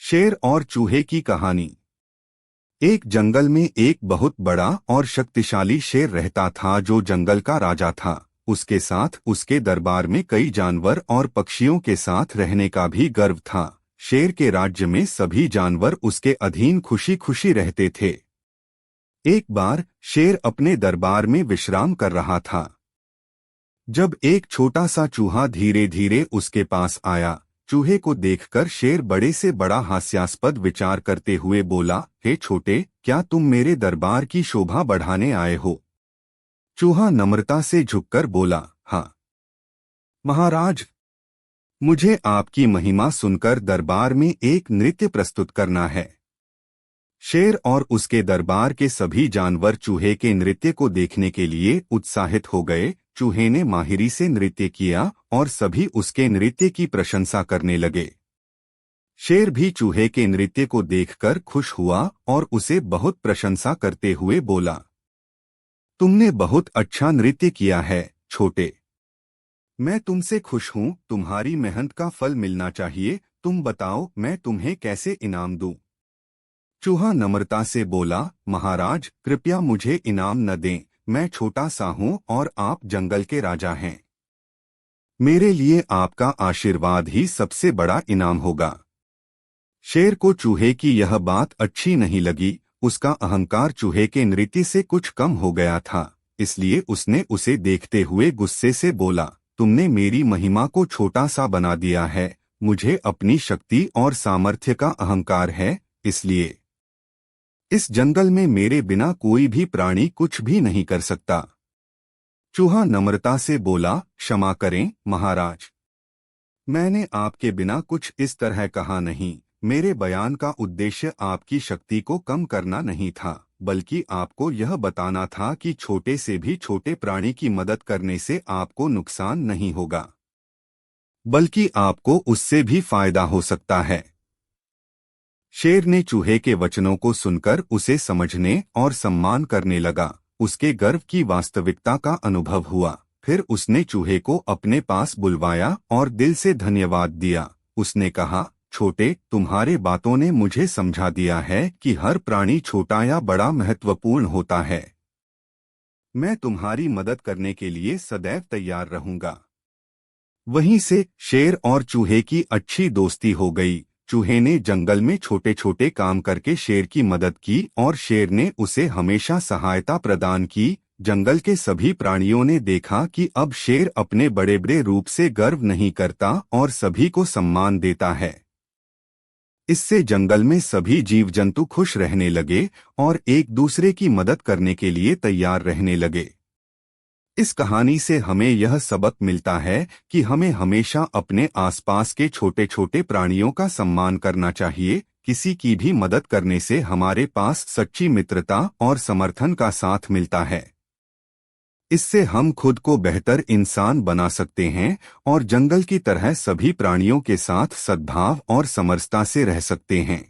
शेर और चूहे की कहानी। एक जंगल में एक बहुत बड़ा और शक्तिशाली शेर रहता था जो जंगल का राजा था। उसके साथ उसके दरबार में कई जानवर और पक्षियों के साथ रहने का भी गर्व था। शेर के राज्य में सभी जानवर उसके अधीन खुशी खुशी रहते थे। एक बार शेर अपने दरबार में विश्राम कर रहा था जब एक छोटा सा चूहा धीरे धीरे उसके पास आया। चूहे को देखकर शेर बड़े से बड़ा हास्यास्पद विचार करते हुए बोला, हे छोटे, क्या तुम मेरे दरबार की शोभा बढ़ाने आए हो? चूहा नम्रता से झुककर बोला, हाँ महाराज, मुझे आपकी महिमा सुनकर दरबार में एक नृत्य प्रस्तुत करना है। शेर और उसके दरबार के सभी जानवर चूहे के नृत्य को देखने के लिए उत्साहित हो गए। चूहे ने माहिरी से नृत्य किया और सभी उसके नृत्य की प्रशंसा करने लगे। शेर भी चूहे के नृत्य को देखकर खुश हुआ और उसे बहुत प्रशंसा करते हुए बोला, तुमने बहुत अच्छा नृत्य किया है छोटे। मैं तुमसे खुश हूँ, तुम्हारी मेहनत का फल मिलना चाहिए। तुम बताओ, मैं तुम्हें कैसे इनाम दूं? चूहा नम्रता से बोला, महाराज, कृपया मुझे इनाम न दें। मैं छोटा सा हूँ और आप जंगल के राजा हैं। मेरे लिए आपका आशीर्वाद ही सबसे बड़ा इनाम होगा। शेर को चूहे की यह बात अच्छी नहीं लगी। उसका अहंकार चूहे के नृत्य से कुछ कम हो गया था, इसलिए उसने उसे देखते हुए गुस्से से बोला, तुमने मेरी महिमा को छोटा सा बना दिया है। मुझे अपनी शक्ति और सामर्थ्य का अहंकार है, इसलिए इस जंगल में मेरे बिना कोई भी प्राणी कुछ भी नहीं कर सकता। चूहा नम्रता से बोला, क्षमा करें महाराज, मैंने आपके बिना कुछ इस तरह कहा नहीं। मेरे बयान का उद्देश्य आपकी शक्ति को कम करना नहीं था, बल्कि आपको यह बताना था कि छोटे से भी छोटे प्राणी की मदद करने से आपको नुकसान नहीं होगा, बल्कि आपको उससे भी फायदा हो सकता है। शेर ने चूहे के वचनों को सुनकर उसे समझने और सम्मान करने लगा। उसके गर्व की वास्तविकता का अनुभव हुआ। फिर उसने चूहे को अपने पास बुलवाया और दिल से धन्यवाद दिया। उसने कहा, छोटे, तुम्हारे बातों ने मुझे समझा दिया है कि हर प्राणी छोटा या बड़ा महत्वपूर्ण होता है। मैं तुम्हारी मदद करने के लिए सदैव तैयार रहूंगा। वहीं से शेर और चूहे की अच्छी दोस्ती हो गई। चूहे ने जंगल में छोटे छोटे काम करके शेर की मदद की और शेर ने उसे हमेशा सहायता प्रदान की। जंगल के सभी प्राणियों ने देखा कि अब शेर अपने बड़े बड़े रूप से गर्व नहीं करता और सभी को सम्मान देता है। इससे जंगल में सभी जीव जंतु खुश रहने लगे और एक दूसरे की मदद करने के लिए तैयार रहने लगे। इस कहानी से हमें यह सबक मिलता है कि हमें हमेशा अपने आसपास के छोटे छोटे प्राणियों का सम्मान करना चाहिए। किसी की भी मदद करने से हमारे पास सच्ची मित्रता और समर्थन का साथ मिलता है। इससे हम खुद को बेहतर इंसान बना सकते हैं और जंगल की तरह सभी प्राणियों के साथ सद्भाव और समरसता से रह सकते हैं।